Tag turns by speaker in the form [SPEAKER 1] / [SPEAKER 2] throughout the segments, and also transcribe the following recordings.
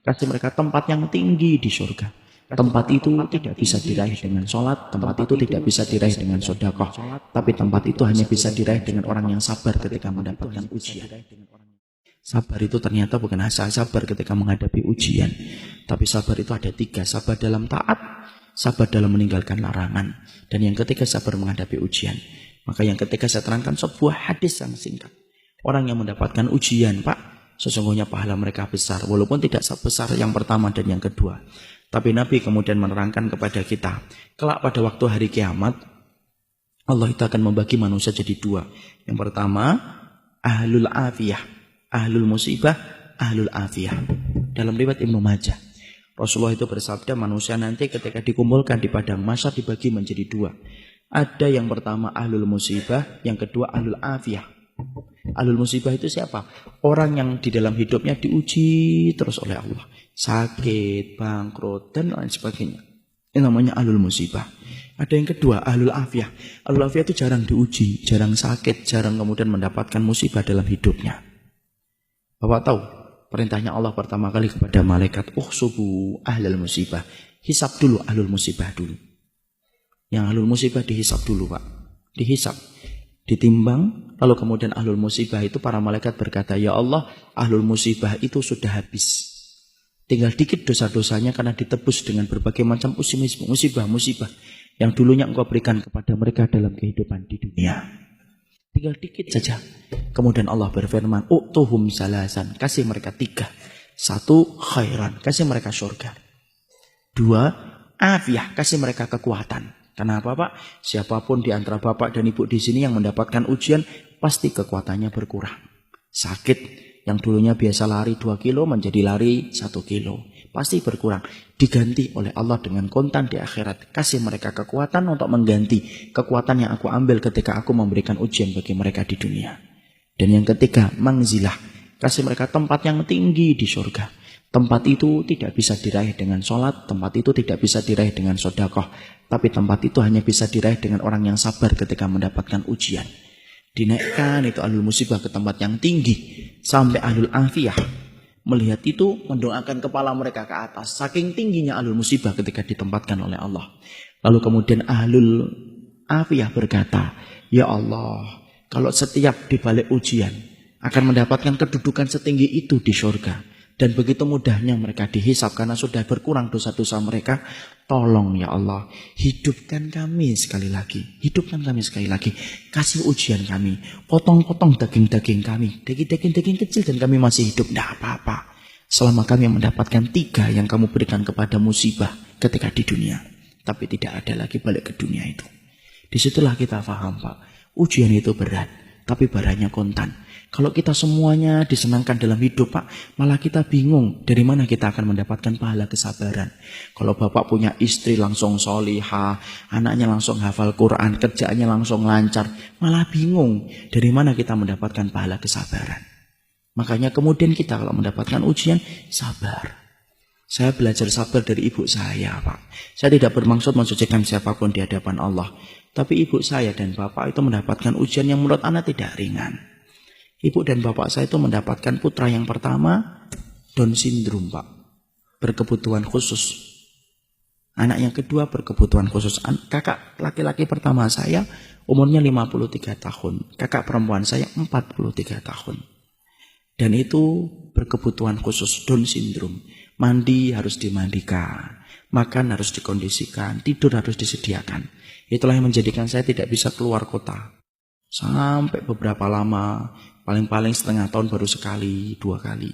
[SPEAKER 1] Kasih mereka tempat yang tinggi di surga. Tempat itu tidak bisa diraih dengan sholat, tempat itu tidak bisa diraih dengan sedekah, tapi tempat itu hanya bisa diraih dengan orang yang sabar ketika mendapatkan ujian. Sabar itu ternyata bukan hanya sabar ketika menghadapi ujian, tapi sabar itu ada 3, sabar dalam taat, sabar dalam meninggalkan larangan, dan yang ketiga sabar menghadapi ujian. Maka yang ketiga saya terangkan sebuah hadis yang singkat. Orang yang mendapatkan ujian, Pak, sesungguhnya pahala mereka besar, walaupun tidak sebesar yang pertama dan yang kedua. Tapi Nabi kemudian menerangkan kepada kita, kelak pada waktu hari kiamat, Allah itu akan membagi manusia jadi 2. Yang pertama, ahlul afiyah, ahlul musibah, ahlul afiyah. Dalam riwayat Ibnu Majah, Rasulullah itu bersabda, manusia nanti ketika dikumpulkan di padang mahsyar dibagi menjadi 2. Ada yang pertama ahlul musibah, yang kedua ahlul afiyah. Ahlul musibah itu siapa? Orang yang di dalam hidupnya diuji terus oleh Allah. Sakit, bangkrut, dan lain sebagainya. Ini namanya ahlul musibah. Ada yang kedua, ahlul afiyah. Ahlul afiyah itu jarang diuji, jarang sakit, jarang kemudian mendapatkan musibah dalam hidupnya. Bapak tahu, perintahnya Allah pertama kali kepada malaikat, subuh ahlul musibah. Hisab dulu ahlul musibah dulu. Yang ahlul musibah dihisab dulu, Pak. Dihisab. Ditimbang, lalu kemudian ahlul musibah itu para malaikat berkata, ya Allah, ahlul musibah itu sudah habis. Tinggal dikit dosa-dosanya karena ditebus dengan berbagai macam musibah-musibah yang dulunya engkau berikan kepada mereka dalam kehidupan di dunia. Tinggal dikit saja. Kemudian Allah berfirman, u'tuhum salasan, kasih mereka 3. 1, khairan, kasih mereka surga. 2, afiyah, kasih mereka kekuatan. Kenapa, Pak? Siapapun di antara Bapak dan Ibu di sini yang mendapatkan ujian, pasti kekuatannya berkurang. Sakit, yang dulunya biasa lari 2 kilo menjadi lari 1 kilo. Pasti berkurang. Diganti oleh Allah dengan kontan di akhirat. Kasih mereka kekuatan untuk mengganti kekuatan yang aku ambil ketika aku memberikan ujian bagi mereka di dunia. Dan yang ketiga, mangzilah. Kasih mereka tempat yang tinggi di surga. Tempat itu tidak bisa diraih dengan sholat, tempat itu tidak bisa diraih dengan sedekah, tapi tempat itu hanya bisa diraih dengan orang yang sabar ketika mendapatkan ujian. Dinaikkan itu ahlul musibah ke tempat yang tinggi, sampai ahlul afiyah melihat itu mendoakan kepala mereka ke atas. Saking tingginya ahlul musibah ketika ditempatkan oleh Allah. Lalu kemudian ahlul afiyah berkata, ya Allah, kalau setiap dibalik ujian akan mendapatkan kedudukan setinggi itu di surga, dan begitu mudahnya mereka dihisab karena sudah berkurang dosa-dosa mereka, tolong ya Allah, hidupkan kami sekali lagi. Hidupkan kami sekali lagi. Kasih ujian kami. Potong-potong daging-daging kami. Daging-daging kecil dan kami masih hidup. Tidak apa-apa. Selama kami mendapatkan 3 yang kamu berikan kepada musibah ketika di dunia. Tapi tidak ada lagi balik ke dunia itu. Disitulah kita paham, Pak. Ujian itu berat, tapi barangnya kontan. Kalau kita semuanya disenangkan dalam hidup, Pak, malah kita bingung dari mana kita akan mendapatkan pahala kesabaran. Kalau Bapak punya istri langsung solihah, anaknya langsung hafal Quran, kerjaannya langsung lancar, malah bingung dari mana kita mendapatkan pahala kesabaran. Makanya kemudian kita kalau mendapatkan ujian, sabar. Saya belajar sabar dari ibu saya, Pak. Saya tidak bermaksud mensucikan siapapun di hadapan Allah. Tapi ibu saya dan bapak itu mendapatkan ujian yang menurut anak tidak ringan. Ibu dan bapak saya itu mendapatkan putra yang pertama Down syndrome, Pak. Berkebutuhan khusus. Anak yang kedua berkebutuhan khusus. Kakak laki-laki pertama saya umurnya 53 tahun. Kakak perempuan saya 43 tahun. Dan itu berkebutuhan khusus Down syndrome. Mandi harus dimandikan. Makan harus dikondisikan. Tidur harus disediakan. Itulah yang menjadikan saya tidak bisa keluar kota. Sampai beberapa lama. Paling-paling setengah tahun baru sekali, 2 kali.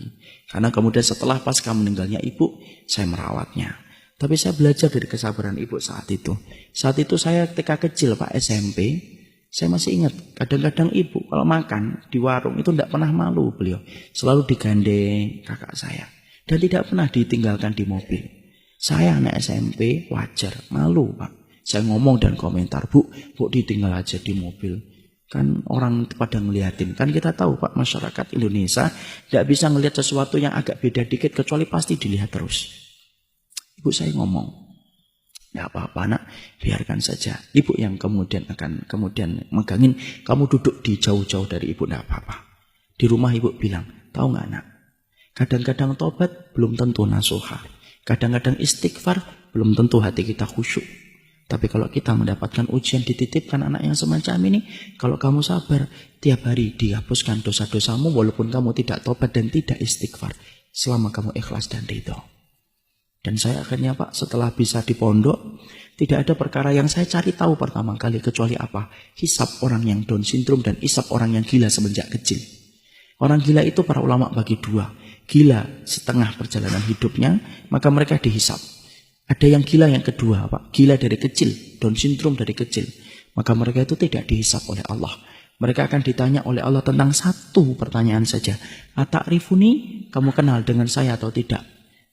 [SPEAKER 1] Karena kemudian setelah pasca meninggalnya ibu, saya merawatnya. Tapi saya belajar dari kesabaran ibu saat itu. Saat itu saya ketika kecil, Pak, SMP, saya masih ingat. Kadang-kadang ibu kalau makan di warung itu tidak pernah malu beliau. Selalu digandeng kakak saya. Dan tidak pernah ditinggalkan di mobil. Saya anak SMP, wajar, malu, Pak. Saya ngomong dan komentar, Bu ditinggal aja di mobil. Kan orang pada ngeliatin. Kan kita tahu, Pak, masyarakat Indonesia tidak bisa ngelihat sesuatu yang agak beda dikit kecuali pasti dilihat terus. Ibu saya ngomong, tidak apa-apa nak, biarkan saja. Ibu yang kemudian akan megangin, kamu duduk di jauh-jauh dari ibu, tidak apa-apa. Di rumah ibu bilang, tahu nggak nak, Kadang-kadang tobat belum tentu nasuha. Kadang-kadang istighfar belum tentu hati kita khusyuk. Tapi kalau kita mendapatkan ujian dititipkan anak yang semacam ini, kalau kamu sabar, tiap hari dihapuskan dosa-dosamu walaupun kamu tidak tobat dan tidak istighfar. Selama kamu ikhlas dan ridho. Dan saya akhirnya Pak, setelah bisa di pondok, tidak ada perkara yang saya cari tahu pertama kali kecuali apa? Hisab orang yang Down syndrome dan hisab orang yang gila semenjak kecil. Orang gila itu para ulama bagi dua. Gila setengah perjalanan hidupnya, maka mereka dihisab. Ada yang gila yang kedua, Pak. Gila dari kecil, Down syndrome dari kecil. Maka mereka itu tidak dihisab oleh Allah. Mereka akan ditanya oleh Allah tentang satu pertanyaan saja. Ata'rifuni, kamu kenal dengan saya atau tidak?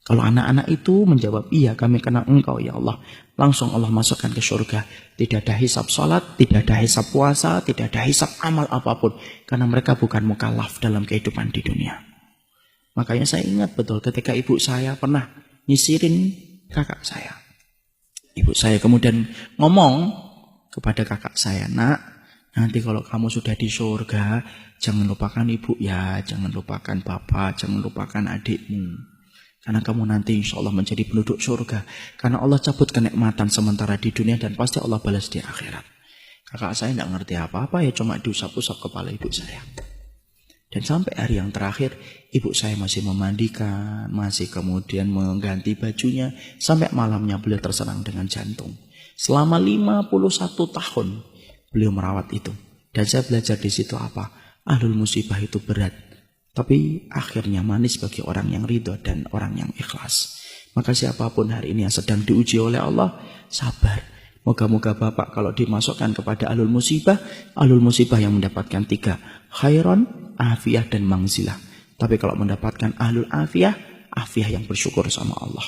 [SPEAKER 1] Kalau anak-anak itu menjawab, iya kami kenal engkau ya Allah. Langsung Allah masukkan ke surga. Tidak ada hisab sholat, tidak ada hisab puasa, tidak ada hisab amal apapun. Karena mereka bukan mukallaf dalam kehidupan di dunia. Makanya saya ingat betul ketika ibu saya pernah nyisirin kakak saya. Ibu saya kemudian ngomong kepada kakak saya, nak, nanti kalau kamu sudah di surga, jangan lupakan ibu ya, jangan lupakan bapak, jangan lupakan adikmu. Karena kamu nanti insya Allah menjadi penduduk surga. Karena Allah cabut kenikmatan sementara di dunia dan pasti Allah balas di akhirat. Kakak saya tidak ngerti apa-apa ya, cuma diusap-usap kepala ibu saya. Dan sampai hari yang terakhir, ibu saya masih memandikan, masih kemudian mengganti bajunya. Sampai malamnya beliau terserang dengan jantung. Selama 51 tahun beliau merawat itu. Dan saya belajar di situ apa? Ahlul musibah itu berat. Tapi akhirnya manis bagi orang yang ridho dan orang yang ikhlas. Maka siapapun hari ini yang sedang diuji oleh Allah, sabar. Moga-moga Bapak kalau dimasukkan kepada ahlul musibah yang mendapatkan 3. Khairon, afiyah, dan mangzilah. Tapi kalau mendapatkan ahlul afiyah yang bersyukur sama Allah.